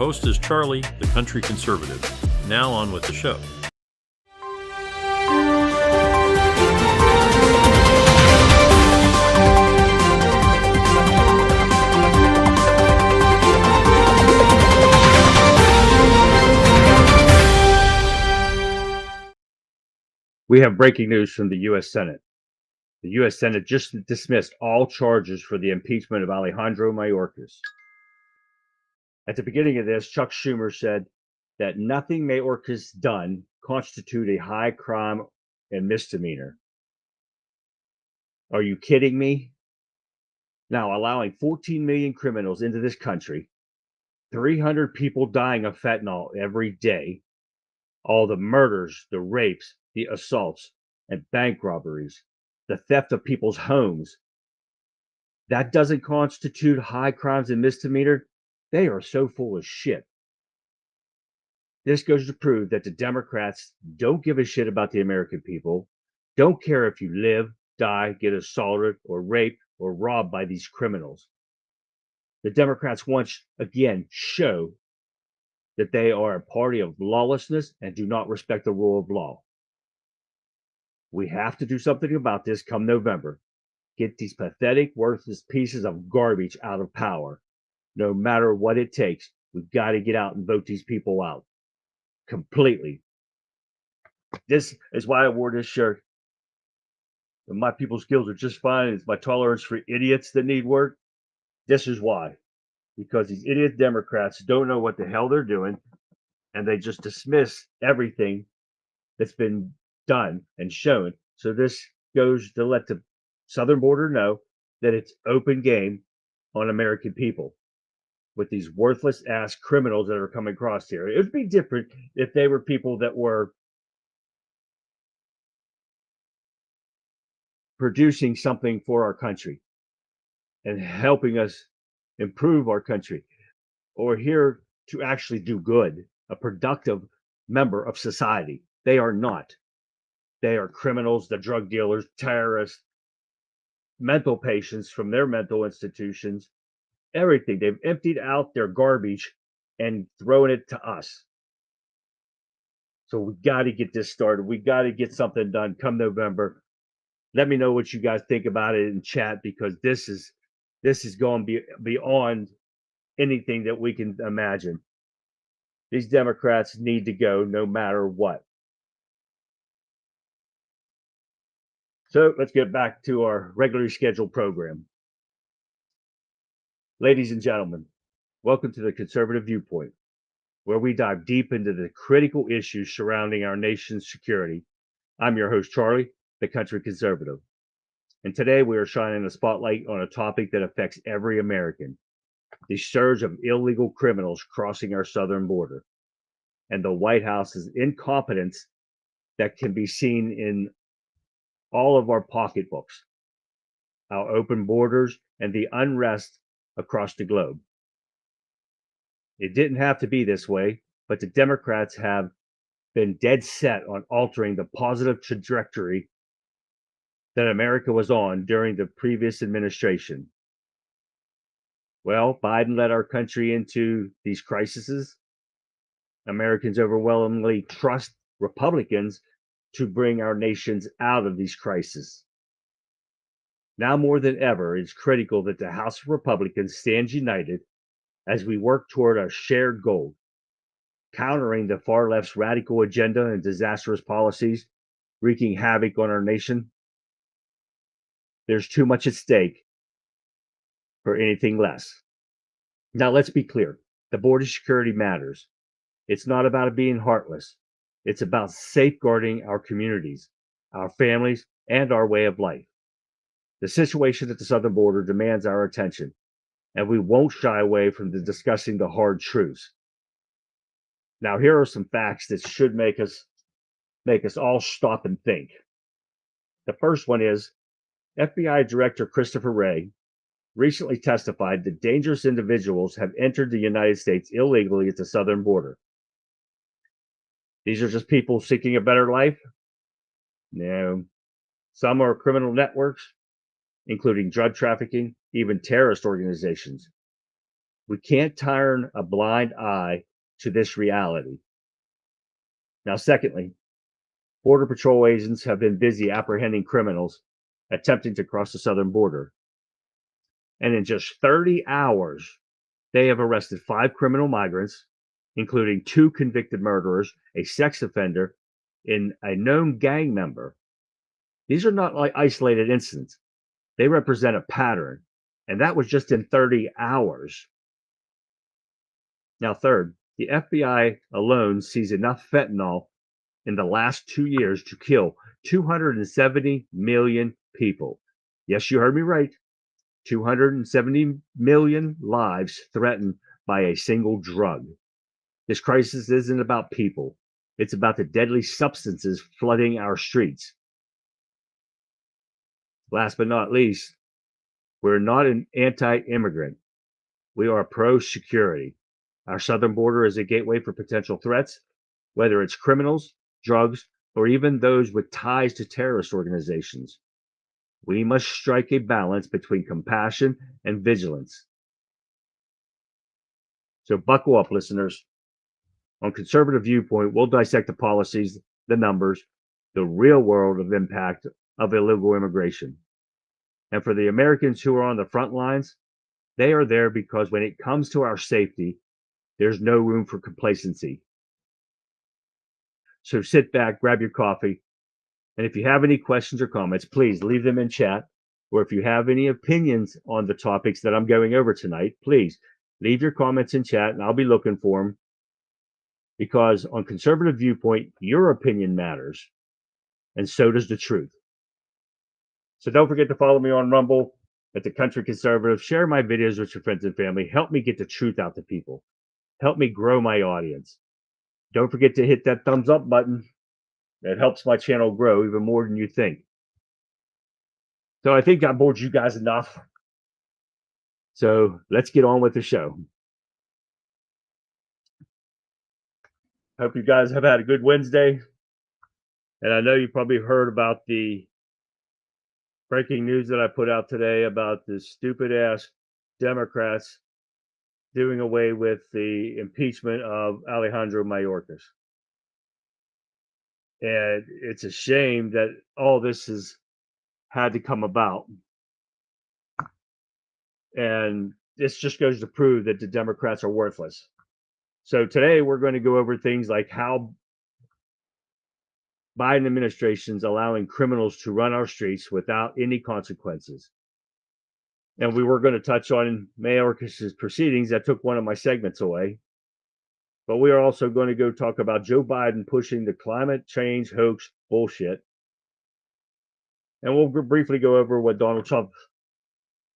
Host is Charlie, the country conservative. Now on with the show. We have breaking news from the U.S. Senate. The U.S. Senate just dismissed all charges for the impeachment of Alejandro Mayorkas. At the beginning of this, Chuck Schumer said that nothing Mayorkas done constitute a high crime and misdemeanor. Are you kidding me? Now, allowing 14 million criminals into this country, 300 people dying of fentanyl every day, all the murders, the rapes, the assaults, and bank robberies, the theft of people's homes, that doesn't constitute high crimes and misdemeanor? They are so full of shit. This goes to prove that the Democrats don't give a shit about the American people, don't care if you live, die, get assaulted, or raped, or robbed by these criminals. The Democrats once again show that they are a party of lawlessness and do not respect the rule of law. We have to do something about this come November. Get these pathetic, worthless pieces of garbage out of power. No matter what it takes, we've got to get out and vote these people out completely. This is why I wore this shirt. My people's skills are just fine. It's my tolerance for idiots that need work. This is why. Because these idiot Democrats don't know what the hell they're doing, and they just dismiss everything that's been done and shown. So this goes to let the southern border know that it's open game on American people with these worthless ass criminals that are coming across here. It would be different if they were people that were producing something for our country and helping us improve our country, or here to actually do good, a productive member of society. They are not. They are criminals, the drug dealers, terrorists, mental patients from their mental institutions, everything. They've emptied out their garbage and thrown it to us. So we got to get this started. We got to get something done come November. Let me know what you guys think about it in chat, because this is going beyond anything that we can imagine. These Democrats need to go no matter what. So let's get back to our regularly scheduled program. Ladies and gentlemen, welcome to the Conservative Viewpoint, where we dive deep into the critical issues surrounding our nation's security. I'm your host, Charlie, the country conservative. And today we are shining a spotlight on a topic that affects every American: the surge of illegal criminals crossing our southern border, and the White House's incompetence that can be seen in all of our pocketbooks, our open borders, and the unrest across the globe. It didn't have to be this way, but the Democrats have been dead set on altering the positive trajectory that America was on during the previous administration. Well, Biden led our country into these crises. Americans overwhelmingly trust Republicans to bring our nations out of these crises. Now more than ever, it's critical that the House of Republicans stands united as we work toward our shared goal, countering the far left's radical agenda and disastrous policies wreaking havoc on our nation. There's too much at stake for anything less. Now, let's be clear. The border security matters. It's not about it being heartless. It's about safeguarding our communities, our families, and our way of life. The situation at the southern border demands our attention, and we won't shy away from discussing the hard truths. Now, here are some facts that should make us all stop and think. The first one is FBI Director Christopher Wray recently testified that dangerous individuals have entered the United States illegally at the southern border. These are just people seeking a better life? No. Some are criminal networks, including drug trafficking, even terrorist organizations. We can't turn a blind eye to this reality. Now, secondly, Border Patrol agents have been busy apprehending criminals attempting to cross the southern border. And in just 30 hours, they have arrested 5 criminal migrants, including 2 convicted murderers, a sex offender, and a known gang member. These are not like isolated incidents. They represent a pattern. And that was just in 30 hours. Now, third, the FBI alone sees enough fentanyl in the last 2 years to kill 270 million people. Yes, you heard me right. 270 million lives threatened by a single drug. This crisis isn't about people. It's about the deadly substances flooding our streets. Last but not least, we're not an anti-immigrant. We are pro-security. Our southern border is a gateway for potential threats, whether it's criminals, drugs, or even those with ties to terrorist organizations. We must strike a balance between compassion and vigilance. So buckle up, listeners. On Conservative Viewpoint, we'll dissect the policies, the numbers, the real world of impact of illegal immigration. And for the Americans who are on the front lines, they are there because when it comes to our safety, there's no room for complacency. So sit back, grab your coffee, and if you have any questions or comments, please leave them in chat. Or if you have any opinions on the topics that I'm going over tonight, please leave your comments in chat and I'll be looking for them. Because on Conservative Viewpoint, your opinion matters, and so does the truth. So don't forget to follow me on Rumble at the Country Conservative. Share my videos with your friends and family. Help me get the truth out to people. Help me grow my audience. Don't forget to hit that thumbs up button. It helps my channel grow even more than you think. So I think I bored you guys enough. So let's get on with the show. Hope you guys have had a good Wednesday. And I know you probably heard about the breaking news that I put out today about the stupid ass Democrats doing away with the impeachment of Alejandro Mayorkas. And it's a shame that all this has had to come about. And this just goes to prove that the Democrats are worthless. So today we're going to go over things like how Biden administration's allowing criminals to run our streets without any consequences. And we were going to touch on Mayorkas's proceedings. That took one of my segments away. But we are also going to go talk about Joe Biden pushing the climate change hoax bullshit. And we'll briefly go over what Donald Trump's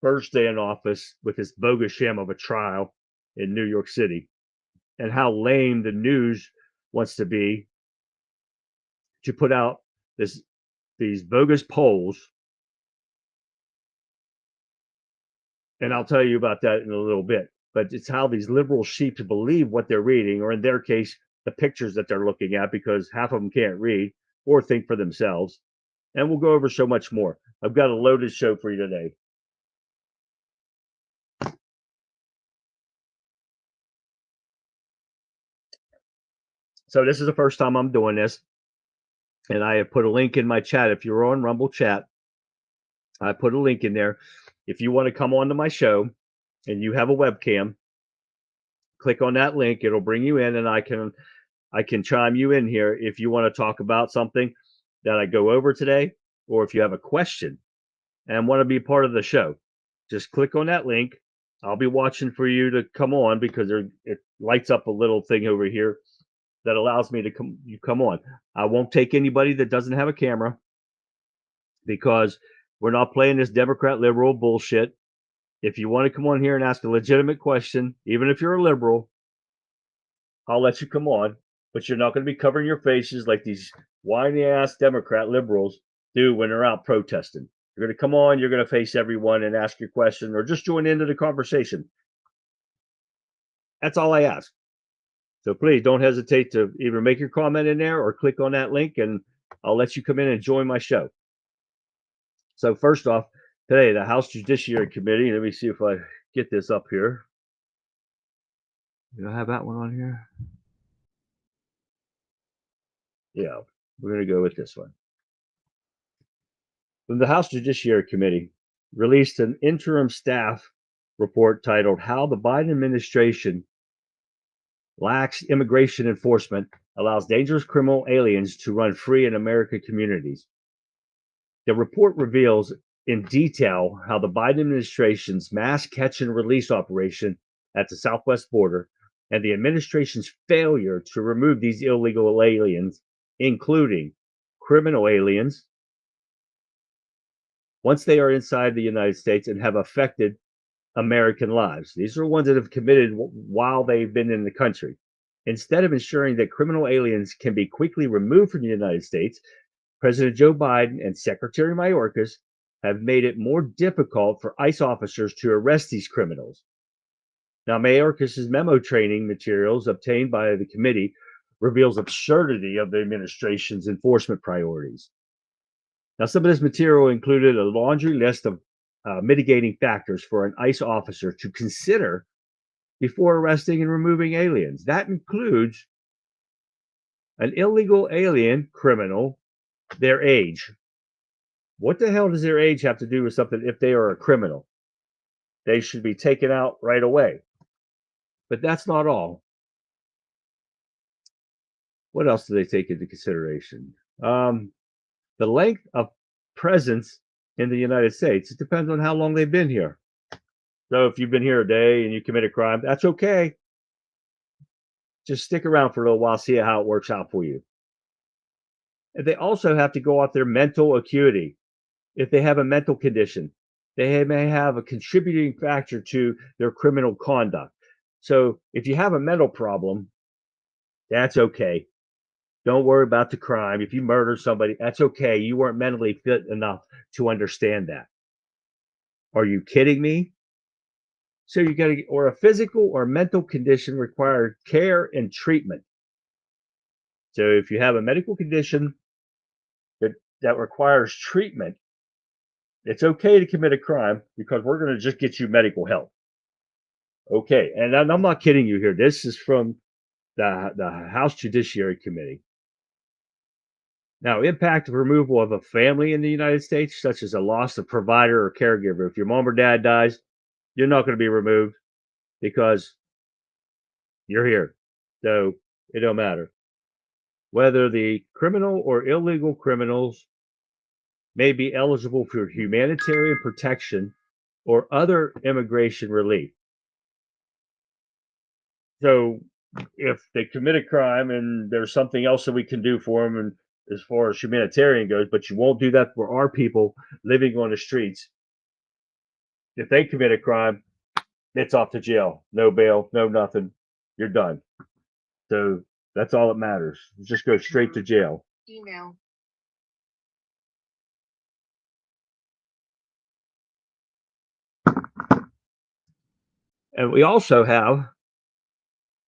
first day in office with his bogus sham of a trial in New York City and how lame the news wants to be to put out these bogus polls. And I'll tell you about that in a little bit. But it's how these liberal sheep believe what they're reading, or in their case, the pictures that they're looking at, because half of them can't read or think for themselves. And we'll go over so much more. I've got a loaded show for you today. So this is the first time I'm doing this. And I have put a link in my chat. If you're on Rumble chat, I put a link in there. If you want to come on to my show and you have a webcam, click on that link. It'll bring you in, and I can chime you in here if you want to talk about something that I go over today, or if you have a question and want to be part of the show. Just click on that link. I'll be watching for you to come on, because it lights up a little thing over here that allows me to come on. I won't take anybody that doesn't have a camera, because we're not playing this Democrat liberal bullshit. If you want to come on here and ask a legitimate question, even if you're a liberal, I'll let you come on, but you're not going to be covering your faces like these whiny ass Democrat liberals do when they're out protesting. You're going to come on, you're going to face everyone and ask your question, or just join into the conversation. That's all I ask. So please don't hesitate to either make your comment in there or click on that link, and I'll let you come in and join my show. So first off, today, the House Judiciary Committee, let me see if I get this up here. Do I have that one on here? Yeah, we're going to go with this one. The House Judiciary Committee released an interim staff report titled How the Biden Administration Lax Immigration Enforcement Allows Dangerous Criminal Aliens to Run Free in American Communities. The report reveals in detail how the Biden administration's mass catch and release operation at the southwest border and the administration's failure to remove these illegal aliens, including criminal aliens, once they are inside the United States and have affected American lives. These are ones that have committed while they've been in the country. Instead of ensuring that criminal aliens can be quickly removed from the United States, President Joe Biden and Secretary Mayorkas have made it more difficult for ICE officers to arrest these criminals. Now, Mayorkas' memo training materials obtained by the committee reveals absurdity of the administration's enforcement priorities. Now, some of this material included a laundry list of mitigating factors for an ICE officer to consider before arresting and removing aliens. That includes an illegal alien criminal, their age. What the hell does their age have to do with something if they are a criminal? They should be taken out right away. But that's not all. What else do they take into consideration? The length of presence in the United States. It depends on how long they've been here. So if you've been here a day and you commit a crime, that's okay. Just stick around for a little while, see how it works out for you. And they also have to go off their mental acuity. If they have a mental condition, they may have a contributing factor to their criminal conduct. So if you have a mental problem, that's okay. Don't worry about the crime. If you murder somebody, that's okay. You weren't mentally fit enough to understand that. Are you kidding me? So you got to, or a physical or mental condition require care and treatment. So if you have a medical condition that requires treatment, it's okay to commit a crime because we're going to just get you medical help. Okay, and I'm not kidding you here. This is from the House Judiciary Committee. Now, impact of removal of a family in the United States, such as a loss of provider or caregiver. If your mom or dad dies, you're not going to be removed because you're here. So it don't matter. Whether the criminal or illegal criminals may be eligible for humanitarian protection or other immigration relief. So if they commit a crime and there's something else that we can do for them, and as far as humanitarian goes, but you won't do that for our people living on the streets. If they commit a crime, it's off to jail. No bail, no nothing. You're done. So that's all that matters. Just go straight to jail. Email. And we also have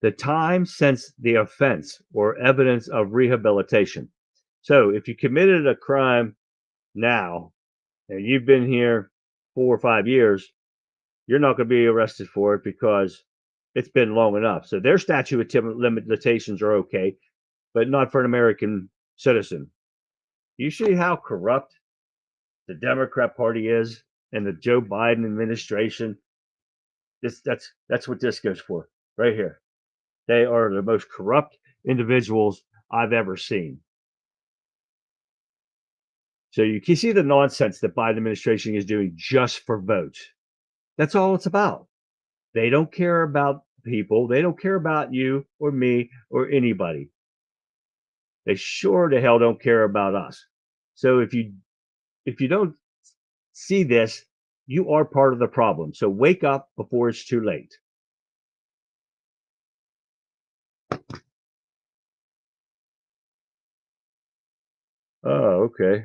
the time since the offense or evidence of rehabilitation. So if you committed a crime now and you've been here 4 or 5 years, you're not going to be arrested for it because it's been long enough. So their statute of limitations are okay, but not for an American citizen. You see how corrupt the Democrat Party is and the Joe Biden administration? That's what this goes for right here. They are the most corrupt individuals I've ever seen. So you can see the nonsense that Biden administration is doing just for votes. That's all it's about. They don't care about people. They don't care about you or me or anybody. They sure the hell don't care about us. So if you don't see this, you are part of the problem. So wake up before it's too late. Oh, okay.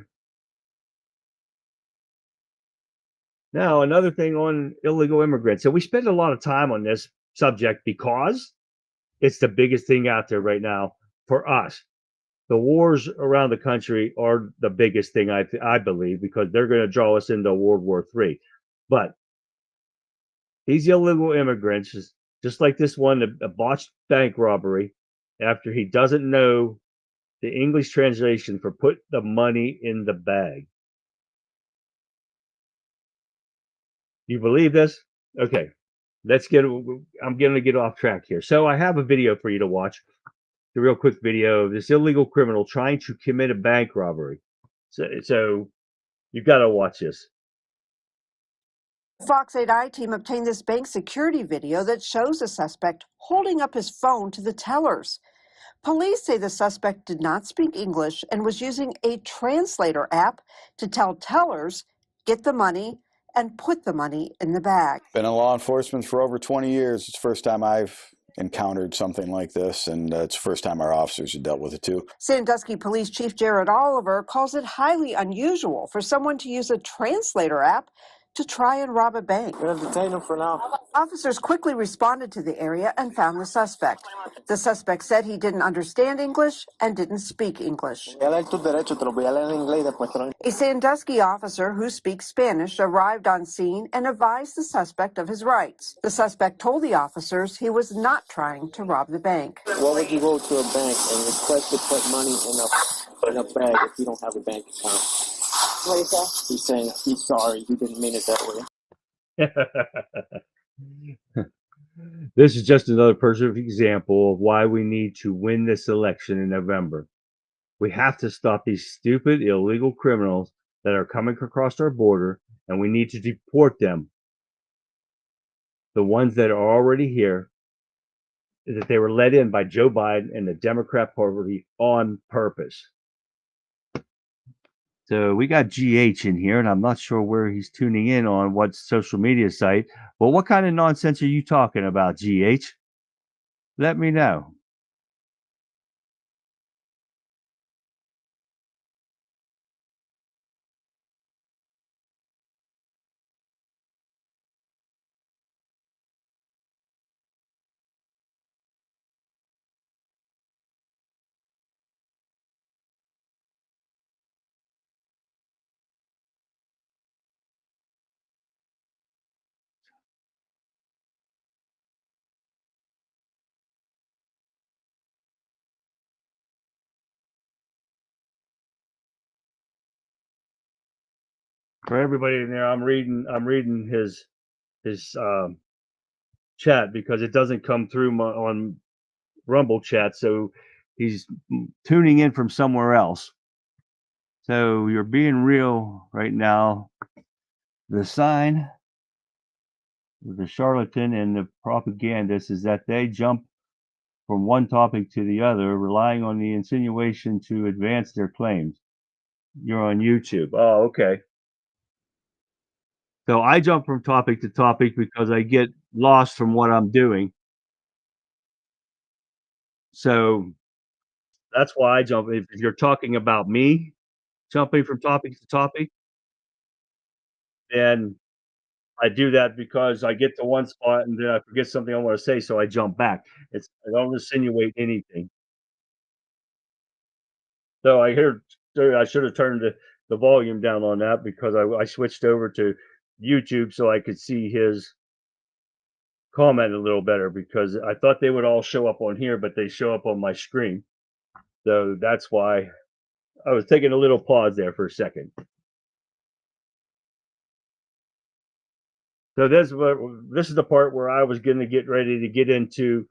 Now, another thing on illegal immigrants. So we spend a lot of time on this subject because it's the biggest thing out there right now for us. The wars around the country are the biggest thing I believe because they're going to draw us into World War III. But these illegal immigrants just like this one, a botched bank robbery, after he doesn't know the English translation for put the money in the bag. You believe this? Okay, I'm going to get off track here. So I have a video for you to watch. The real quick video of this illegal criminal trying to commit a bank robbery. So you've got to watch this. Fox 8i team obtained this bank security video that shows the suspect holding up his phone to the tellers. Police say the suspect did not speak English and was using a translator app to tell tellers, get the money and put the money in the bag. Been in law enforcement for over 20 years. It's the first time I've encountered something like this, and it's the first time our officers have dealt with it too. Sandusky Police Chief Jared Oliver calls it highly unusual for someone to use a translator app to try and rob a bank. We're gonna detain him for now. Officers quickly responded to the area and found the suspect. The suspect said he didn't understand English and didn't speak English. A Sandusky officer who speaks Spanish arrived on scene and advised the suspect of his rights. The suspect told the officers he was not trying to rob the bank. Why would you go to a bank and request to put money in a bag if you don't have a bank account? What is that? He's saying he's sorry, he didn't mean it that way. This is just another perfect example of why we need to win this election in November. We have to stop these stupid, illegal criminals that are coming across our border, and we need to deport them. The ones that are already here, that they were let in by Joe Biden and the Democrat Party on purpose. So we got GH in here, and I'm not sure where he's tuning in on what social media site. Well, what kind of nonsense are you talking about, GH? Let me know. For everybody in there, I'm reading his chat because it doesn't come through on Rumble chat, so he's tuning in from somewhere else. So you're being real right now. The sign of the charlatan and the propagandist is that they jump from one topic to the other, relying on the insinuation to advance their claims. You're on YouTube. Oh, okay. So I jump from topic to topic because I get lost from what I'm doing. So that's why I jump. If you're talking about me jumping from topic to topic, then I do that because I get to one spot and then I forget something I want to say, so I jump back. I don't insinuate anything. So I should have turned the volume down on that because I switched over to YouTube so I could see his comment a little better, because I thought they would all show up on here, but they show up on my screen. So that's why I was taking a little pause there for a second. So this is the part where I was going to get ready to get into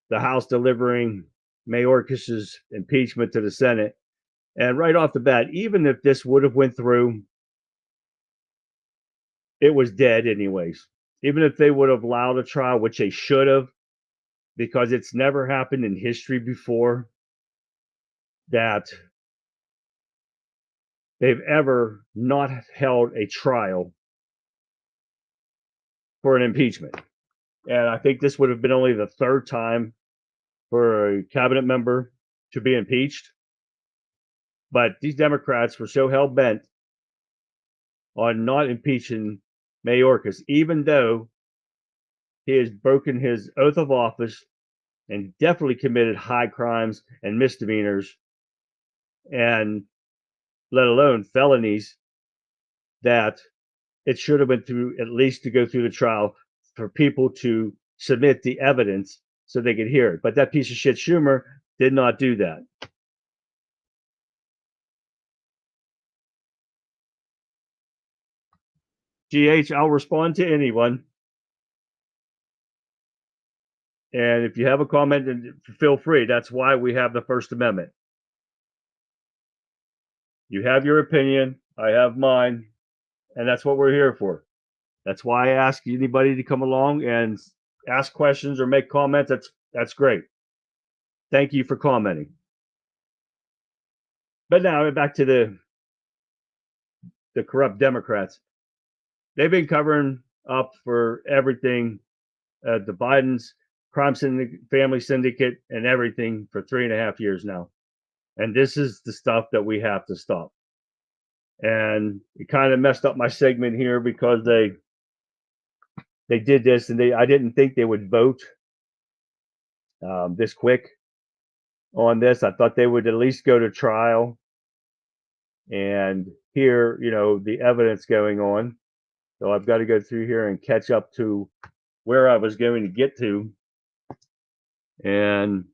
the House delivering Mayorkas's impeachment to the Senate. And right off the bat, even if this would have went through, it was dead anyways. Even if they would have allowed a trial, which they should have, because it's never happened in history before that they've ever not held a trial for an impeachment. And I think this would have been only the third time for a cabinet member to be impeached. But these Democrats were so hell-bent on not impeaching Mayorkas, even though he has broken his oath of office and definitely committed high crimes and misdemeanors, and let alone felonies, that it should have been through, at least to go through the trial, for people to submit the evidence so they could hear it. But that piece of shit Schumer did not do that. GH, I'll respond to anyone. And if you have a comment, then feel free. That's why we have the First Amendment. You have your opinion. I have mine. And that's what we're here for. That's why I ask anybody to come along and ask questions or make comments. That's great. Thank you for commenting. But now back to the corrupt Democrats. They've been covering up for everything, the Biden's crime syndicate, family syndicate, and everything for 3.5 years now. And this is the stuff that we have to stop. And it kind of messed up my segment here because they did this, and I didn't think they would vote this quick on this. I thought they would at least go to trial and hear, the evidence going on. So I've got to go through here and catch up to where I was going to get to. And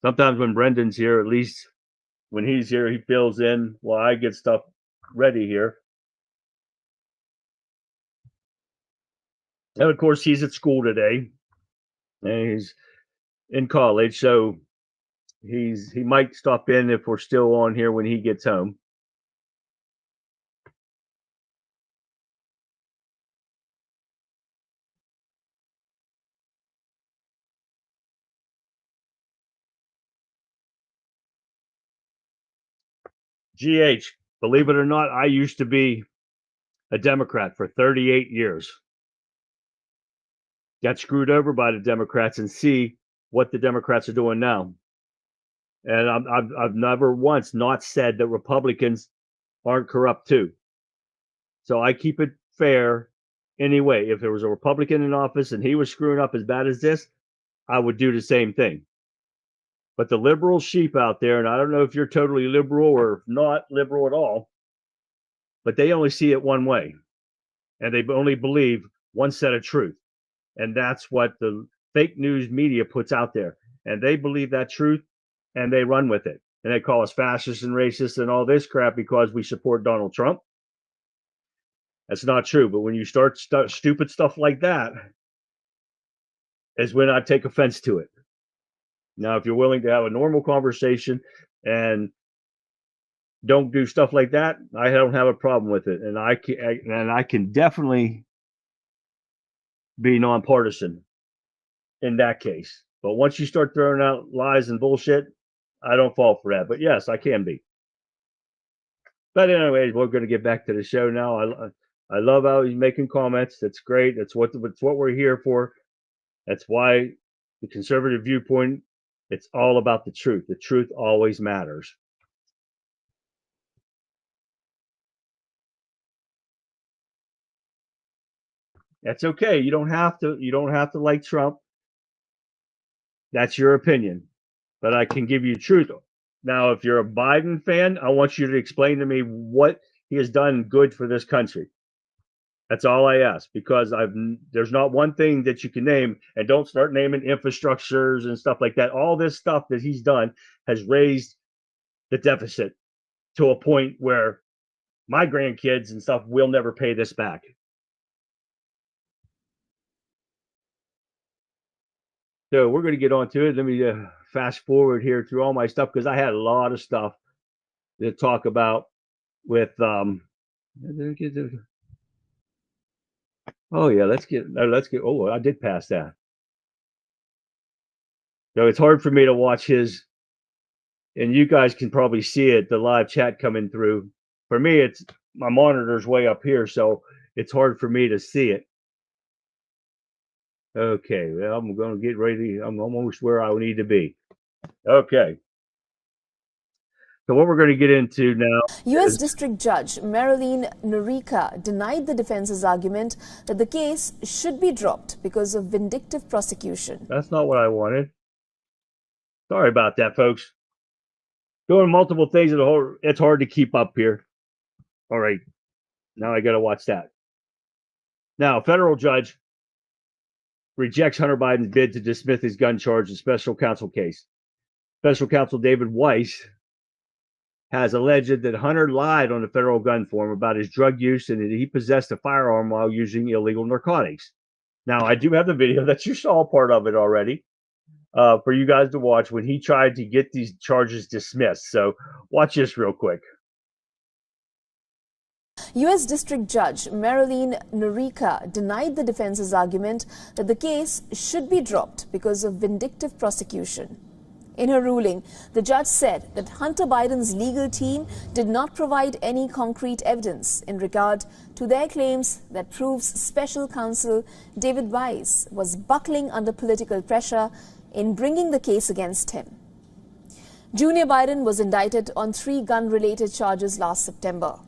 sometimes when Brendan's here, at least when he's here, he fills in while I get stuff ready here. And of course, he's at school today, and he's in college, so he might stop in if we're still on here when he gets home. GH, believe it or not, I used to be a Democrat for 38 years. Got screwed over by the Democrats and see what the Democrats are doing now. And I've never once not said that Republicans aren't corrupt too. So I keep it fair anyway. If there was a Republican in office and he was screwing up as bad as this, I would do the same thing. But the liberal sheep out there, and I don't know if you're totally liberal or not liberal at all, but they only see it one way. And they only believe one set of truth. And that's what the fake news media puts out there. And they believe that truth and they run with it. And they call us fascists and racists and all this crap because we support Donald Trump. That's not true. But when you start stupid stuff like that, is when I take offense to it. Now, if you're willing to have a normal conversation and don't do stuff like that, I don't have a problem with it. And I can definitely be nonpartisan in that case. But once you start throwing out lies and bullshit, I don't fall for that. But yes, I can be. But anyways, we're going to get back to the show now. I love how he's making comments. That's great. That's what we're here for. That's why the conservative viewpoint, it's all about the truth. The truth always matters. That's okay. You don't have to like Trump. That's your opinion. But I can give you truth. Now, if you're a Biden fan, I want you to explain to me what he has done good for this country. That's all I ask, because there's not one thing that you can name, and don't start naming infrastructures and stuff like that. All this stuff that he's done has raised the deficit to a point where my grandkids and stuff will never pay this back. So we're going to get on to it. Let me fast forward here through all my stuff because I had a lot of stuff to talk about with oh yeah, let's get oh, I did pass that. So it's hard for me to watch his, and you guys can probably see it, the live chat coming through. For me, it's my monitor's way up here, so it's hard for me to see it. Okay, well, I'm going to get ready. I'm almost where I need to be. Okay. So what we're going to get into now. U.S. District Judge Marilyn Norica denied the defense's argument that the case should be dropped because of vindictive prosecution. That's not what I wanted. Sorry about that, folks. Doing multiple things in the whole, it's hard to keep up here. All right. Now I got to watch that. Now, federal judge rejects Hunter Biden's bid to dismiss his gun charge in special counsel case. Special counsel David Weiss has alleged that Hunter lied on the federal gun form about his drug use and that he possessed a firearm while using illegal narcotics. Now, I do have the video that you saw part of it already for you guys to watch when he tried to get these charges dismissed. So watch this real quick. U.S. District Judge Marilyn Norica denied the defense's argument that the case should be dropped because of vindictive prosecution. In her ruling, the judge said that Hunter Biden's legal team did not provide any concrete evidence in regard to their claims that proves special counsel David Weiss was buckling under political pressure in bringing the case against him. Junior Biden was indicted on 3 gun-related charges last September.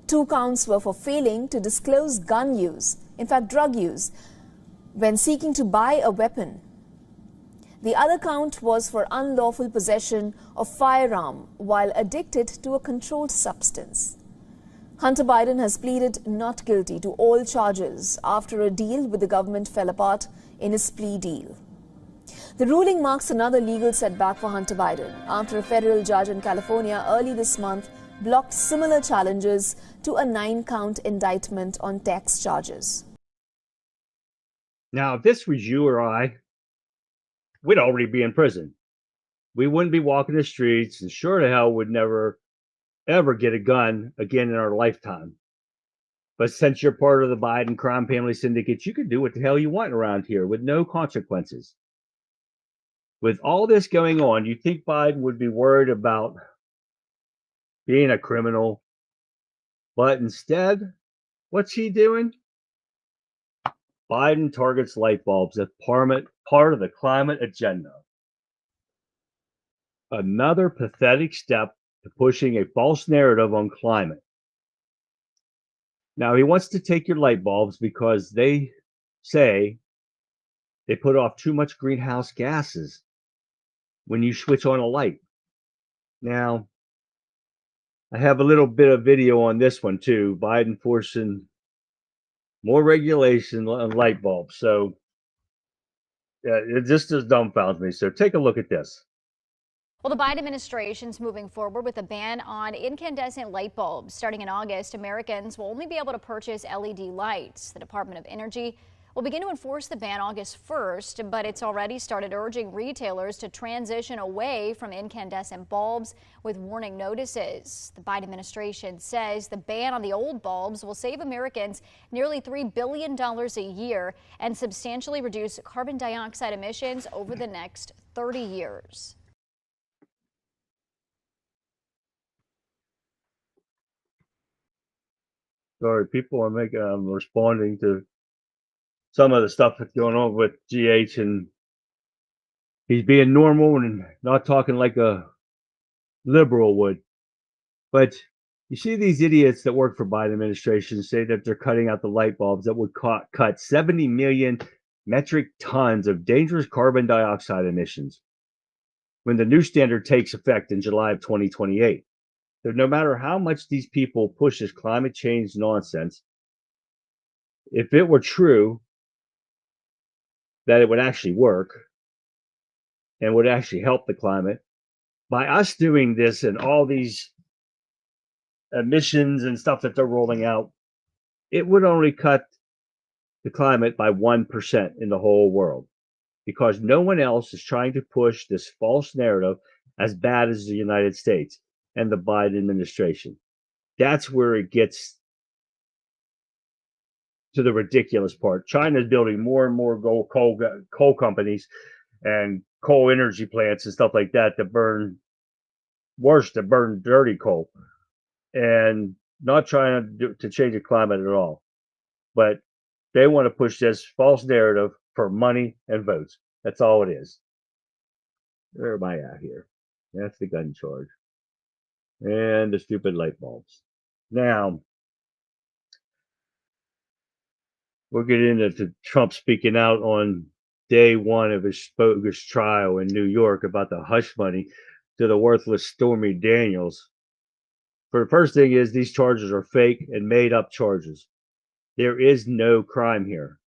2 counts were for failing to disclose gun use, in fact drug use, when seeking to buy a weapon. The other count was for unlawful possession of firearm while addicted to a controlled substance. Hunter Biden has pleaded not guilty to all charges after a deal with the government fell apart in his plea deal. The ruling marks another legal setback for Hunter Biden after a federal judge in California early this month blocked similar challenges to a 9-count indictment on tax charges. Now, if this was you or I, we'd already be in prison. We wouldn't be walking the streets and sure to hell would never, ever get a gun again in our lifetime. But since you're part of the Biden crime family syndicate, you can do what the hell you want around here with no consequences. With all this going on, you think Biden would be worried about being a criminal? But instead, what's he doing? Biden targets light bulbs as part of the climate agenda. Another pathetic step to pushing a false narrative on climate. Now, he wants to take your light bulbs because they say they put off too much greenhouse gases when you switch on a light. Now, I have a little bit of video on this one too. Biden forcing more regulation on light bulbs. So it just dumbfounds me. So take a look at this. Well, the Biden administration's moving forward with a ban on incandescent light bulbs. Starting in August, Americans will only be able to purchase LED lights. The Department of Energy will begin to enforce the ban August 1st, but it's already started urging retailers to transition away from incandescent bulbs with warning notices. The Biden administration says the ban on the old bulbs will save Americans nearly $3 billion a year and substantially reduce carbon dioxide emissions over the next 30 years. Sorry, people are responding to some of the stuff that's going on with GH, and he's being normal and not talking like a liberal would. But you see these idiots that work for Biden administration say that they're cutting out the light bulbs that would cut 70 million metric tons of dangerous carbon dioxide emissions when the new standard takes effect in July of 2028. So no matter how much these people push this climate change nonsense, if it were true that it would actually work and would actually help the climate, by us doing this and all these emissions and stuff that they're rolling out, it would only cut the climate by 1% in the whole world, because no one else is trying to push this false narrative as bad as the United States and the Biden administration. That's where it gets to the ridiculous part. China is building more and more coal companies and coal energy plants and stuff like that that burn dirty coal, and not trying to change the climate at all. But they want to push this false narrative for money and votes. That's all it is. Where am I at here? That's the gun charge. And the stupid light bulbs. Now, we'll get into Trump speaking out on day one of his bogus trial in New York about the hush money to the worthless Stormy Daniels. For the first thing is these charges are fake and made up charges. There is no crime here.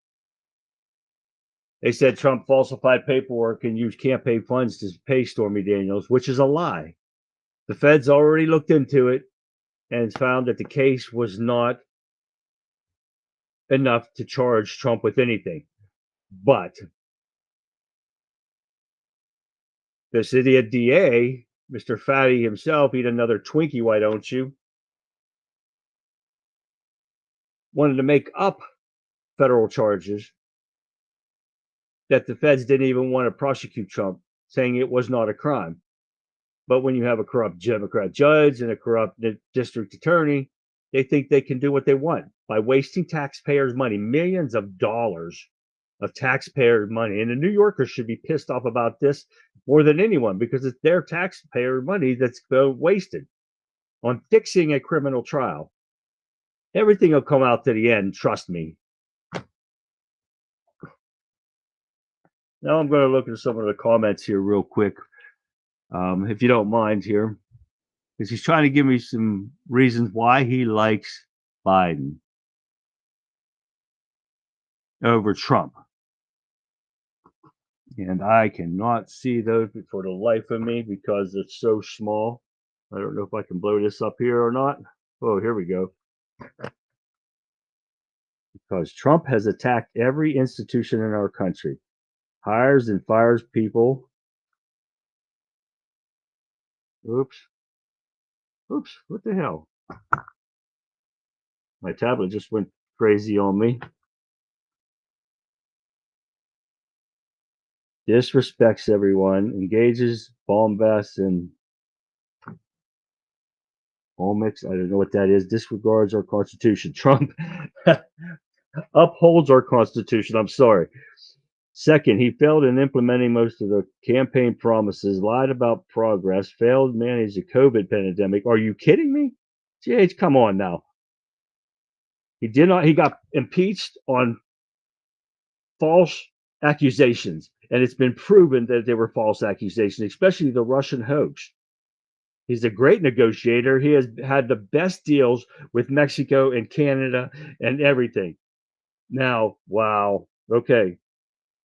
They said Trump falsified paperwork and used campaign funds to pay Stormy Daniels, which is a lie. The feds already looked into it and found that the case was not enough to charge Trump with anything. But this idiot DA, Mr. Fatty himself, eat another Twinkie, why don't you? Wanted to make up federal charges that the feds didn't even want to prosecute Trump, saying it was not a crime. But when you have a corrupt Democrat judge and a corrupt district attorney, they think they can do what they want by wasting taxpayers' money, millions of dollars of taxpayer money. And the New Yorkers should be pissed off about this more than anyone because it's their taxpayer money that's wasted on fixing a criminal trial. Everything will come out to the end, trust me. Now I'm going to look at some of the comments here real quick, if you don't mind here, because he's trying to give me some reasons why he likes Biden over Trump. And I cannot see those for the life of me because it's so small. I don't know if I can blow this up here or not. Oh, here we go. Because Trump has attacked every institution in our country, hires and fires people. Oops, what the hell? My tablet just went crazy on me. Disrespects everyone, engages, bombasts, and all mix. I don't know what that is. Disregards our Constitution. Trump upholds our Constitution. I'm sorry. Second, he failed in implementing most of the campaign promises, lied about progress, failed to manage the COVID pandemic. Are you kidding me? GH, come on now. He did not. He got impeached on false accusations, and it's been proven that they were false accusations, especially the Russian hoax. He's a great negotiator. He has had the best deals with Mexico and Canada and everything. Now, wow. Okay.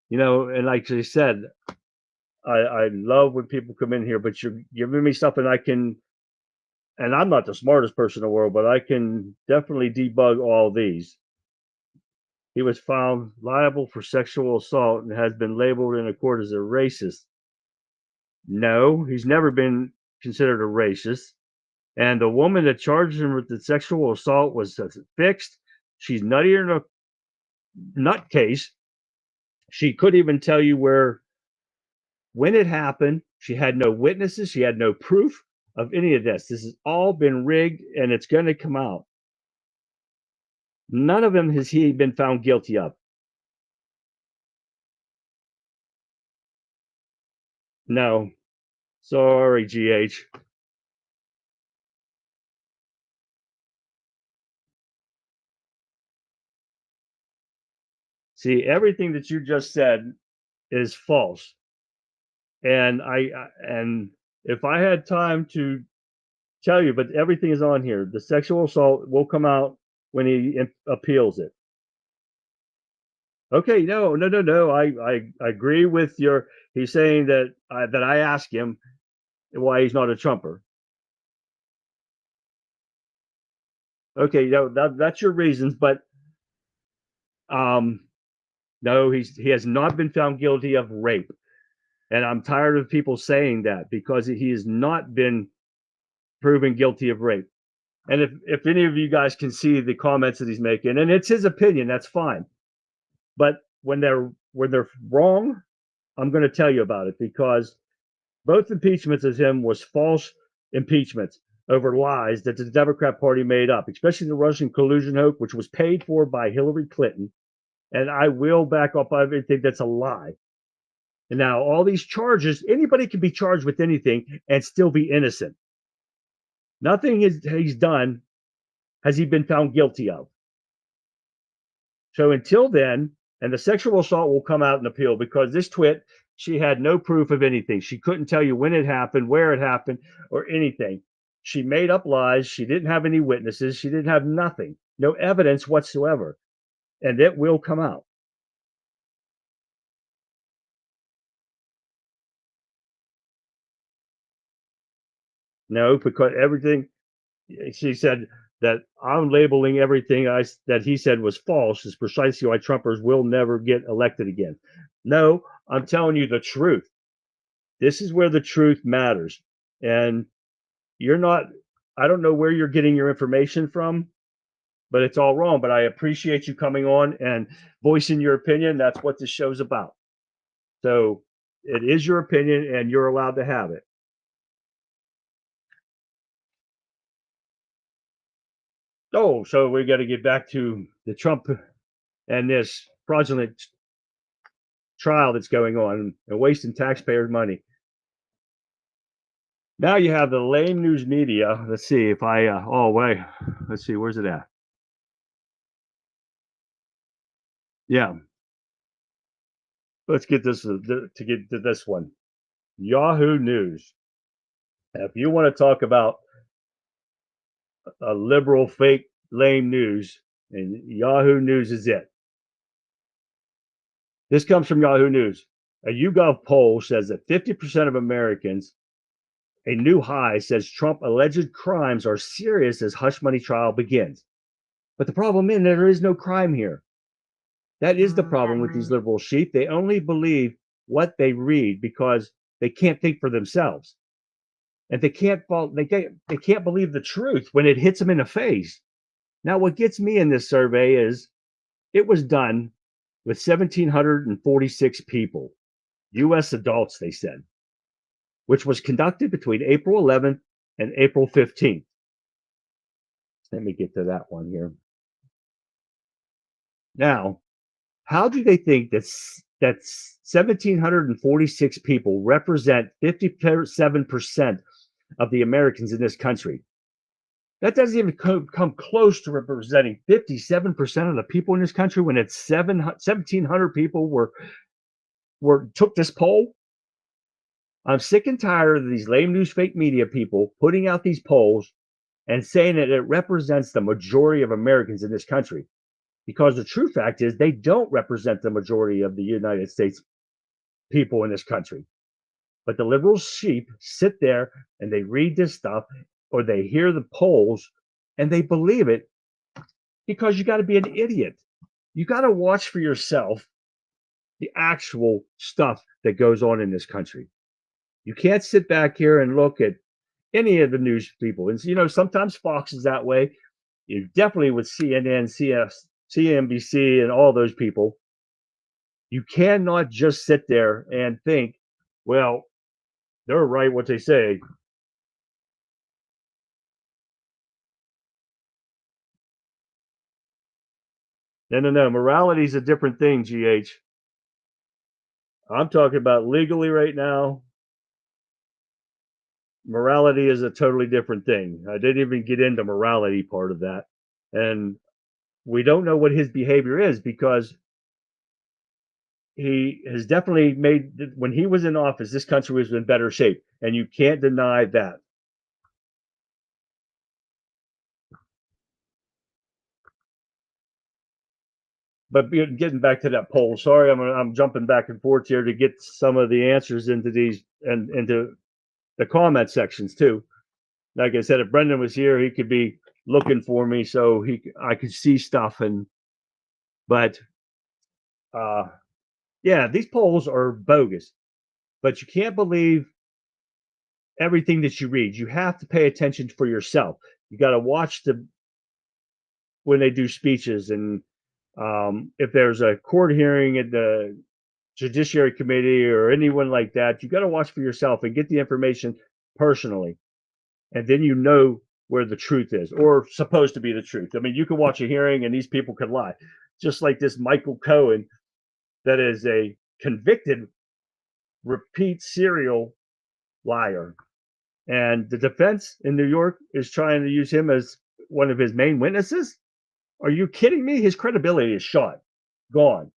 You know, and like I said, I love when people come in here, but you're giving me something I can, and I'm not the smartest person in the world, but I can definitely debug all these. He was found liable for sexual assault and has been labeled in a court as a racist. No, he's never been considered a racist. And the woman that charged him with the sexual assault was fixed. She's nuttier than a nutcase. She couldn't even tell you when it happened. She had no witnesses. She had no proof of any of this. This has all been rigged, and it's going to come out. None of them has he been found guilty of. No. Sorry, GH. See, everything that you just said is false. And and if I had time to tell you, but everything is on here. The sexual assault will come out when he appeals it. Okay, no. I agree with your. He's saying that I asked him why he's not a Trumper. Okay, that's your reasons, but no, he has not been found guilty of rape, and I'm tired of people saying that because he has not been proven guilty of rape. And if any of you guys can see the comments that he's making, and it's his opinion, that's fine. But when they're wrong, I'm going to tell you about it because both impeachments of him was false impeachments over lies that the Democrat Party made up, especially the Russian collusion hoax, which was paid for by Hillary Clinton. And I will back up everything that's a lie. And now all these charges, anybody can be charged with anything and still be innocent. Nothing he's done has he been found guilty of. So until then, and the sexual assault will come out in appeal because this twit, she had no proof of anything. She couldn't tell you when it happened, where it happened, or anything. She made up lies. She didn't have any witnesses. She didn't have nothing, no evidence whatsoever. And it will come out. No, because everything she said that I'm labeling everything that he said was false is precisely why Trumpers will never get elected again. No, I'm telling you the truth. This is where the truth matters. And you're not, I don't know where you're getting your information from, but it's all wrong. But I appreciate you coming on and voicing your opinion. That's what this show's about. So it is your opinion and you're allowed to have it. Oh, so we got to get back to the Trump and this fraudulent trial that's going on and wasting taxpayers' money. Now you have the lame news media. Let's see if I, oh, wait, let's see, where's it at? Yeah, let's get this to get to this one. Yahoo News. If you want to talk about a liberal, fake, lame news, and Yahoo News is it. This comes from Yahoo News. A YouGov poll says that 50% of Americans, a new high, says Trump alleged crimes are serious as hush money trial begins. But the problem is there is no crime here. That is the problem with these liberal sheep. They only believe what they read because they can't think for themselves. And they can't believe the truth when it hits them in the face. Now, what gets me in this survey is it was done with 1,746 people, U.S. adults, they said, which was conducted between April 11th and April 15th. Let me get to that one here. Now, how do they think that 1,746 people represent 57% of the Americans in this country? That doesn't even come close to representing 57% of the people in this country when it's 1,700 people took this poll. I'm sick and tired of these lame news fake media people putting out these polls and saying that it represents the majority of Americans in this country. Because the true fact is they don't represent the majority of the United States people in this country. But the liberal sheep sit there and they read this stuff or they hear the polls and they believe it because you got to be an idiot. You got to watch for yourself the actual stuff that goes on in this country. You can't sit back here and look at any of the news people. And, sometimes Fox is that way. You definitely with CNN, CNBC, and all those people. You cannot just sit there and think, well, they're right what they say. No. Morality is a different thing, GH. I'm talking about legally right now. Morality is a totally different thing. I didn't even get into morality part of that. And we don't know what his behavior is because he has definitely made, when he was in office, this country was in better shape. And you can't deny that. But getting back to that poll, sorry, I'm jumping back and forth here to get some of the answers into these and into the comment sections too. Like I said, if Brendan was here, he could be looking for me so I could see stuff. But yeah, these polls are bogus. But you can't believe everything that you read. You have to pay attention for yourself. You got to watch when they do speeches, and if there's a court hearing at the Judiciary Committee or anyone like that, you got to watch for yourself and get the information personally, and then where the truth is, or supposed to be the truth. I mean, you can watch a hearing and these people could lie, just like this Michael Cohen, that is a convicted repeat serial liar. And the defense in New York is trying to use him as one of his main witnesses. Are you kidding me? His credibility is shot, gone.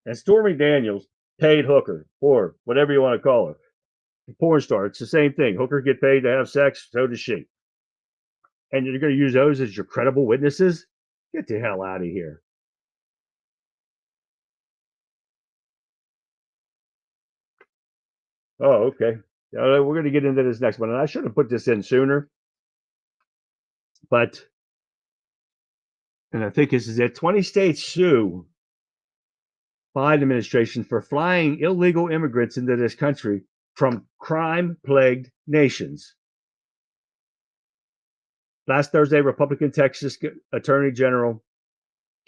And Stormy Daniels paid Hooker, or whatever you want to call her, porn star. It's the same thing. Hooker get paid to have sex, so does she. And you're going to use those as your credible witnesses? Get the hell out of here. Oh, okay. We're going to get into this next one, and I should have put this in sooner, but, and I think this is it. 20 states sue Biden administration for flying illegal immigrants into this country from crime-plagued nations. Last Thursday, Republican Texas Attorney General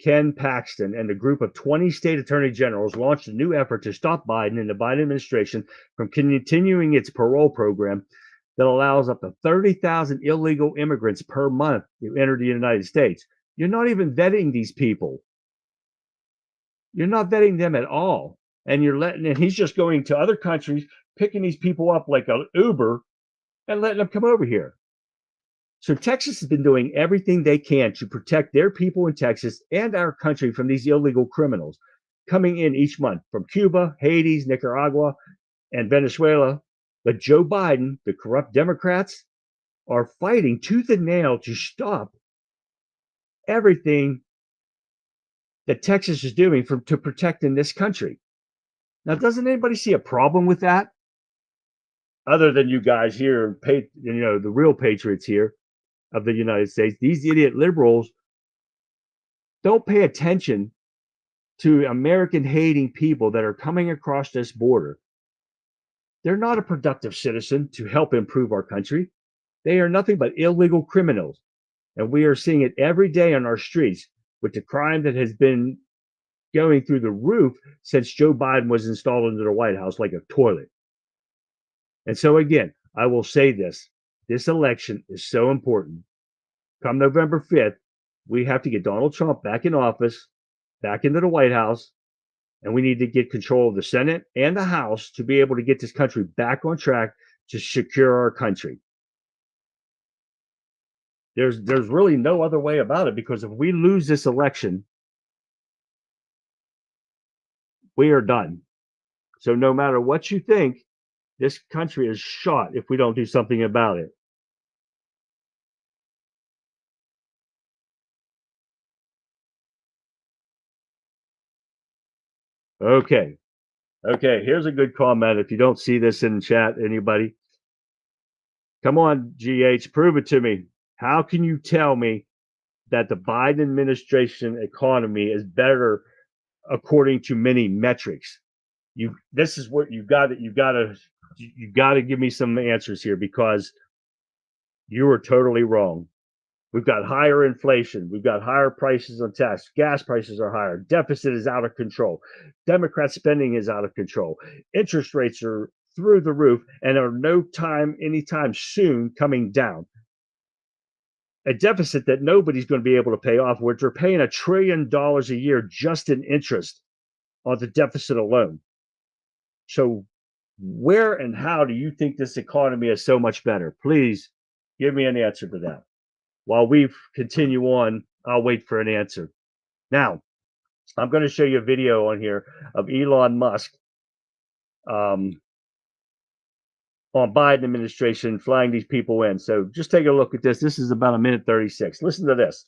Ken Paxton and a group of 20 state attorney generals launched a new effort to stop Biden and the Biden administration from continuing its parole program that allows up to 30,000 illegal immigrants per month to enter the United States. You're not even vetting these people. You're not vetting them at all. And he's just going to other countries, picking these people up like an Uber and letting them come over here. So Texas has been doing everything they can to protect their people in Texas and our country from these illegal criminals coming in each month from Cuba, Haiti, Nicaragua, and Venezuela. But Joe Biden, the corrupt Democrats, are fighting tooth and nail to stop everything that Texas is doing to protecting this country. Now, doesn't anybody see a problem with that? Other than you guys here, the real patriots here of the United States, these idiot liberals don't pay attention to American hating people that are coming across this border. They're not a productive citizen to help improve our country. They are nothing but illegal criminals. And we are seeing it every day on our streets with the crime that has been going through the roof since Joe Biden was installed into the White House like a toilet. And so again, I will say this election is so important. Come November 5th, we have to get Donald Trump back in office, back into the White House, and we need to get control of the Senate and the House to be able to get this country back on track to secure our country. There's really no other way about it, because if we lose this election, we are done. So no matter what you think, this country is shot if we don't do something about it. Okay, here's a good comment. If you don't see this in chat, anybody, come on, GH, prove it to me. How can you tell me that the Biden administration economy is better according to many metrics? This is what you got to give me some answers here, because you are totally wrong. We've got higher inflation. We've got higher prices on tax. Gas prices are higher. Deficit is out of control. Democrat spending is out of control. Interest rates are through the roof and are anytime soon coming down. A deficit that nobody's going to be able to pay off, which we're paying $1 trillion a year just in interest on the deficit alone. So where and how do you think this economy is so much better? Please give me an answer to that. While we continue on, I'll wait for an answer. Now, I'm going to show you a video on here of Elon Musk on Biden administration flying these people in. So just take a look at this. This is about 1:36. Listen to this.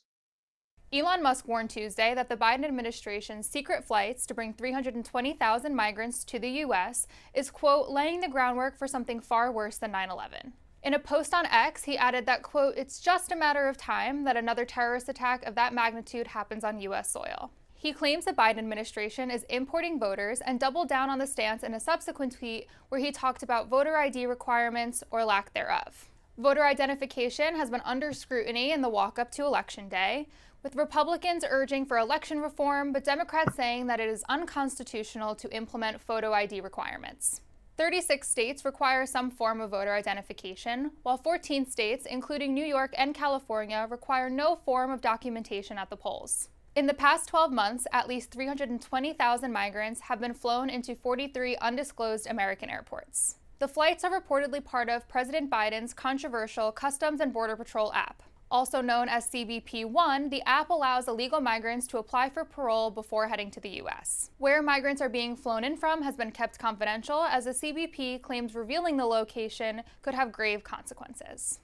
Elon Musk warned Tuesday that the Biden administration's secret flights to bring 320,000 migrants to the U.S. is, quote, laying the groundwork for something far worse than 9/11. In a post on X, he added that, quote, it's just a matter of time that another terrorist attack of that magnitude happens on U.S. soil. He claims the Biden administration is importing voters and doubled down on the stance in a subsequent tweet where he talked about voter ID requirements or lack thereof. Voter identification has been under scrutiny in the walk-up to Election Day, with Republicans urging for election reform, but Democrats saying that it is unconstitutional to implement photo ID requirements. 36 states require some form of voter identification, while 14 states, including New York and California, require no form of documentation at the polls. In the past 12 months, at least 320,000 migrants have been flown into 43 undisclosed American airports. The flights are reportedly part of President Biden's controversial Customs and Border Patrol app. Also known as CBP-1, the app allows illegal migrants to apply for parole before heading to the U.S. Where migrants are being flown in from has been kept confidential, as the CBP claims revealing the location could have grave consequences.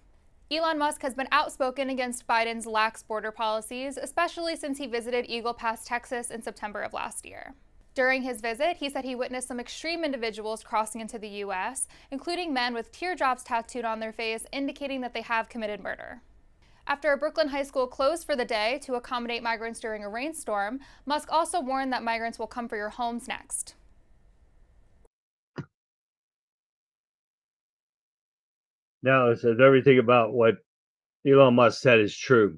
Elon Musk has been outspoken against Biden's lax border policies, especially since he visited Eagle Pass, Texas in September of last year. During his visit, he said he witnessed some extreme individuals crossing into the U.S., including men with teardrops tattooed on their face, indicating that they have committed murder. After a Brooklyn high school closed for the day to accommodate migrants during a rainstorm, Musk also warned that migrants will come for your homes next. Now, it says everything about what Elon Musk said is true.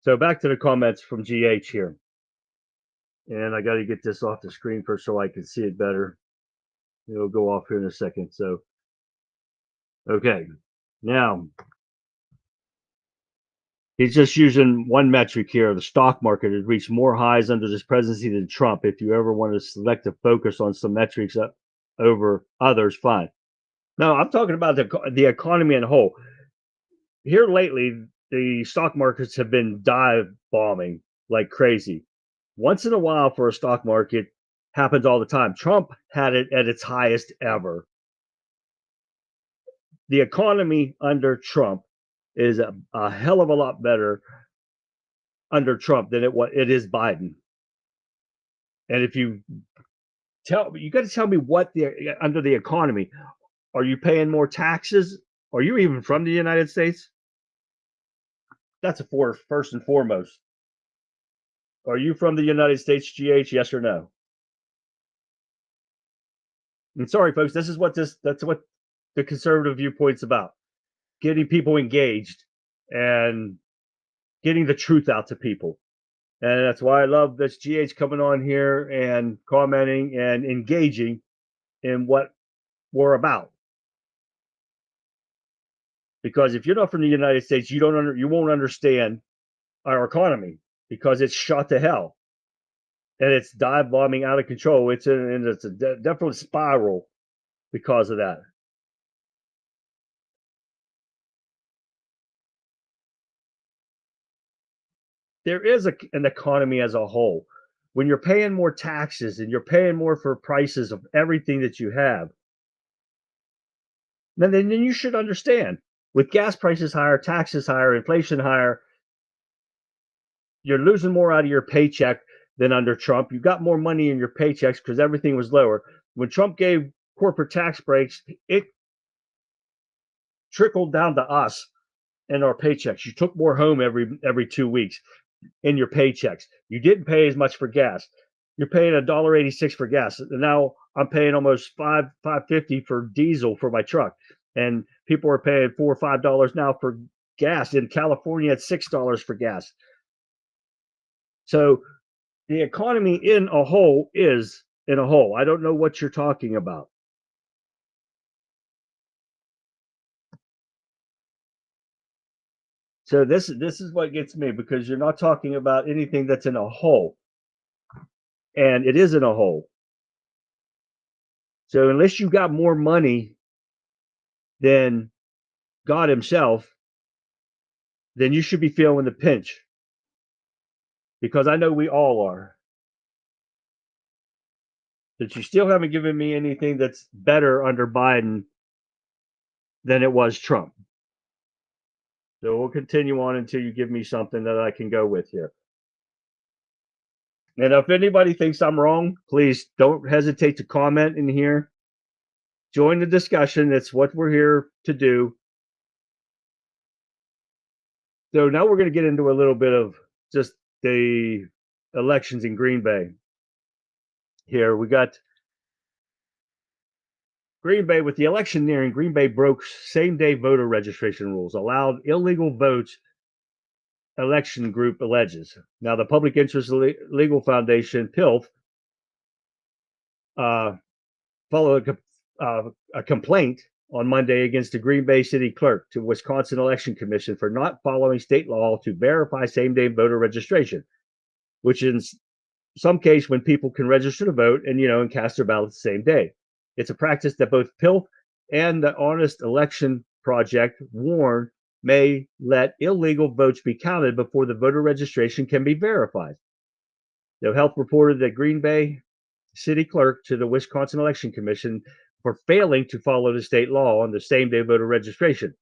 So back to the comments from GH here. And I got to get this off the screen first so I can see it better. It'll go off here in a second. So, okay. Now, he's just using one metric here. The stock market has reached more highs under this presidency than Trump. If you ever want to select a focus on some metrics over others, fine. No, I'm talking about the economy in a whole. Here lately, the stock markets have been dive bombing like crazy. Once in a while for a stock market, happens all the time. Trump had it at its highest ever. The economy under Trump is a hell of a lot better under Trump than it is Biden. And if you got to tell me what under the economy, are you paying more taxes? Are you even from the United States? That's first and foremost. Are you from the United States, GH? Yes or no? And sorry, folks, that's what the conservative viewpoint's about. Getting people engaged and getting the truth out to people. And that's why I love this GH coming on here and commenting and engaging in what we're about. Because if you're not from the United States, you won't understand our economy because it's shot to hell. And it's dive bombing out of control. It's a definite spiral because of that. There is an economy as a whole. When you're paying more taxes and you're paying more for prices of everything that you have, then you should understand. With gas prices higher, taxes higher, inflation higher, you're losing more out of your paycheck than under Trump. You got more money in your paychecks because everything was lower. When Trump gave corporate tax breaks, it trickled down to us in our paychecks. You took more home every 2 weeks in your paychecks. You didn't pay as much for gas. You're paying $1.86 for gas. And now I'm paying almost $5.50 for diesel for my truck. And people are paying $4 or $5 now for gas. In California, it's $6 for gas. So the economy in a whole is in a hole. I don't know what you're talking about. So this is what gets me, because you're not talking about anything that's in a hole. And it is in a hole. So unless you got more money than God himself, then you should be feeling the pinch. Because I know we all are. But you still haven't given me anything that's better under Biden than it was Trump. So we'll continue on until you give me something that I can go with here. And if anybody thinks I'm wrong, please don't hesitate to comment in here. Join the discussion. That's what we're here to do. So now we're going to get into a little bit of just the elections in Green Bay. Here we got Green Bay. With the election nearing, Green Bay broke same-day voter registration rules, allowed illegal votes, election group alleges. Now, the Public Interest Legal Foundation, PILF, followed a complaint on Monday against the Green Bay City Clerk to Wisconsin Election Commission for not following state law to verify same-day voter registration, which in some case when people can register to vote and cast their ballot the same day. It's a practice that both PILF and the Honest Election Project warn may let illegal votes be counted before the voter registration can be verified. The Health reported that Green Bay City Clerk to the Wisconsin Election Commission for failing to follow the state law on the same-day voter registration,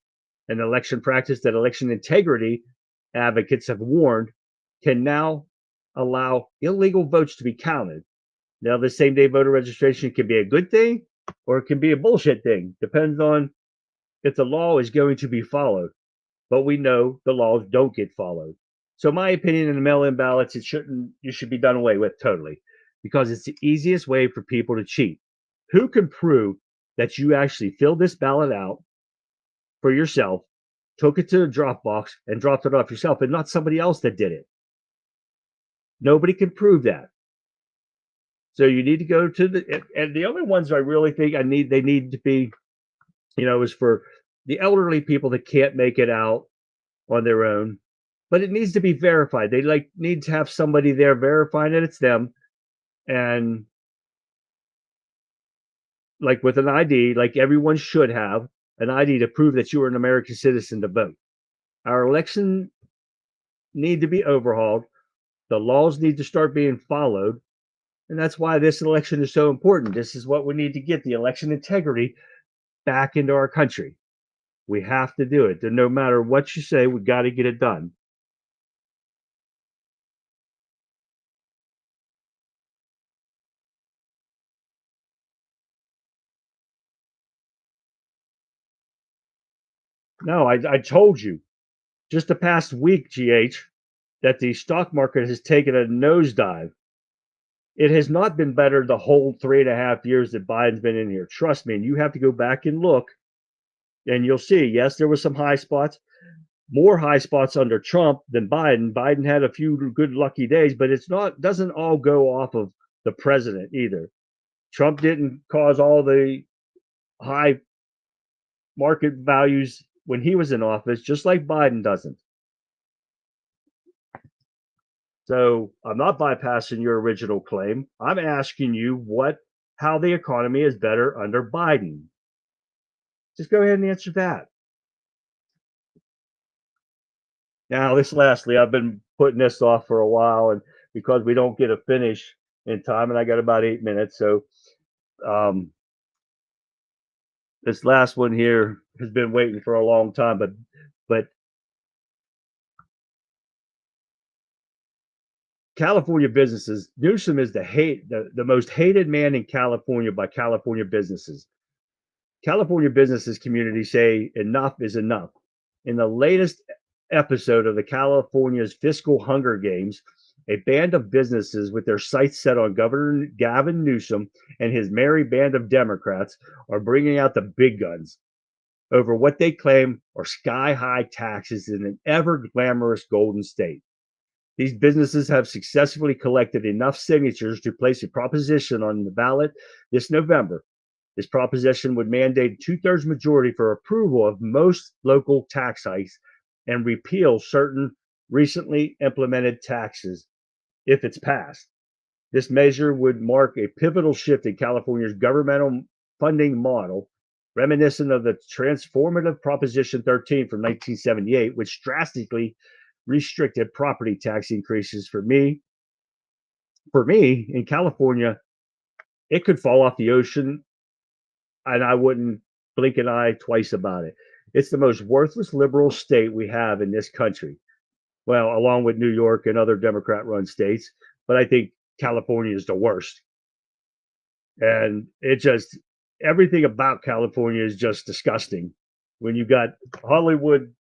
an election practice that election integrity advocates have warned can now allow illegal votes to be counted Now, the same day voter registration can be a good thing or it can be a bullshit thing. Depends on if the law is going to be followed. But we know the laws don't get followed. So my opinion in the mail-in ballots, you should be done away with totally, because it's the easiest way for people to cheat. Who can prove that you actually filled this ballot out for yourself, took it to the drop box and dropped it off yourself and not somebody else that did it? Nobody can prove that. So you need to go to and the only ones I really think they need to be, is for the elderly people that can't make it out on their own, but it needs to be verified. They need to have somebody there verifying that it's them, and like with an ID, like everyone should have an ID to prove that you are an American citizen to vote. Our election need to be overhauled. The laws need to start being followed. And that's why this election is so important. This is what we need to get the election integrity back into our country. We have to do it. And no matter what you say, we got to get it done. No, I told you just the past week, GH, that the stock market has taken a nosedive. It has not been better the whole 3.5 years that Biden's been in here. Trust me, and you have to go back and look, and you'll see. Yes, there was some high spots, more high spots under Trump than Biden. Biden had a few good lucky days, but doesn't all go off of the president either. Trump didn't cause all the high market values when he was in office, just like Biden doesn't. So I'm not bypassing your original claim. I'm asking you how the economy is better under Biden. Just go ahead and answer that. Now, lastly, I've been putting this off for a while, and because we don't get a finish in time, and I got about 8 minutes, so this last one here has been waiting for a long time, but California businesses, Newsom is the most hated man in California by California businesses. California businesses community say enough is enough. In the latest episode of the California's Fiscal Hunger Games, a band of businesses with their sights set on Governor Gavin Newsom and his merry band of Democrats are bringing out the big guns over what they claim are sky-high taxes in an ever-glamorous Golden State. These businesses have successfully collected enough signatures to place a proposition on the ballot this November. This proposition would mandate a 2/3 majority for approval of most local tax hikes and repeal certain recently implemented taxes if it's passed. This measure would mark a pivotal shift in California's governmental funding model, reminiscent of the transformative Proposition 13 from 1978, which drastically restricted property tax increases for me. For me, in California, it could fall off the ocean and I wouldn't blink an eye twice about it. It's the most worthless liberal state we have in this country. Well, along with New York and other Democrat run states, but I think California is the worst. And everything about California is just disgusting. When you got Hollywood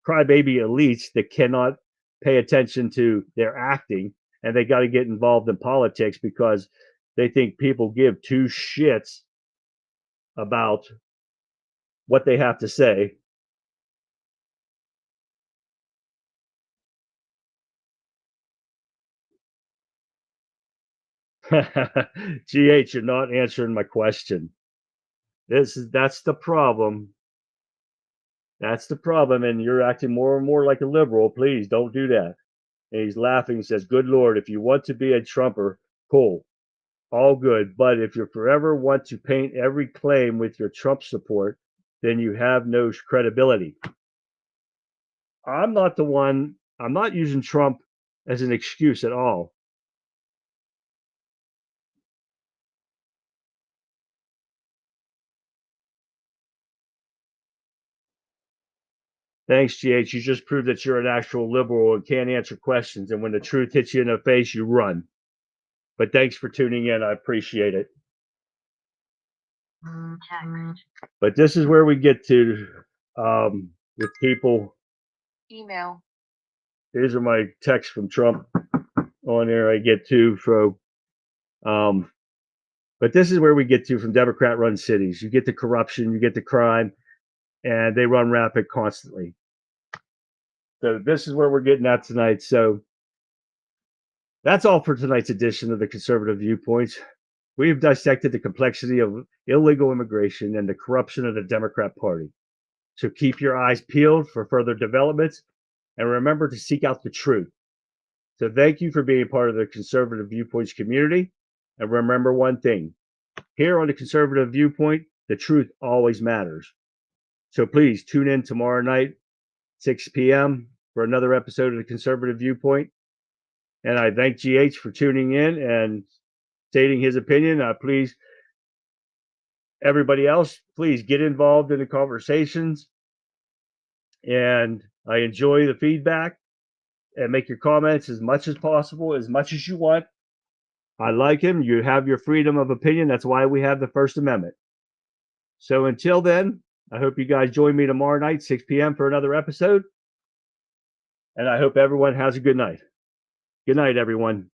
crybaby elites that cannot pay attention to their acting and they got to get involved in politics because they think people give two shits about what they have to say. GH, you're not answering my question. That's the problem. That's the problem, and you're acting more and more like a liberal. Please don't do that. And he's laughing and says, "Good Lord, if you want to be a Trumper, cool, all good. But if you forever want to paint every claim with your Trump support, then you have no credibility." I'm not using Trump as an excuse at all. Thanks, GH. You just proved that you're an actual liberal and can't answer questions. And when the truth hits you in the face, you run. But thanks for tuning in. I appreciate it. But this is where we get to with people. Email. These are my texts from Trump on there. I get to from, but this is where we get to from Democrat-run cities. You get the corruption, you get the crime, and they run rapid constantly. So this is where we're getting at tonight. So that's all for tonight's edition of the Conservative Viewpoints. We've dissected the complexity of illegal immigration and the corruption of the Democrat Party. So keep your eyes peeled for further developments and remember to seek out the truth. So thank you for being part of the Conservative Viewpoints community. And remember one thing, here on the Conservative Viewpoint, the truth always matters. So please tune in tomorrow night, 6 p.m. for another episode of the Conservative Viewpoint. And I thank GH for tuning in and stating his opinion. Please, everybody else, please get involved in the conversations. And I enjoy the feedback and make your comments as much as possible, as much as you want. I like him. You have your freedom of opinion. That's why we have the First Amendment. So until then, I hope you guys join me tomorrow night, 6 p.m. for another episode. And I hope everyone has a good night. Good night, everyone.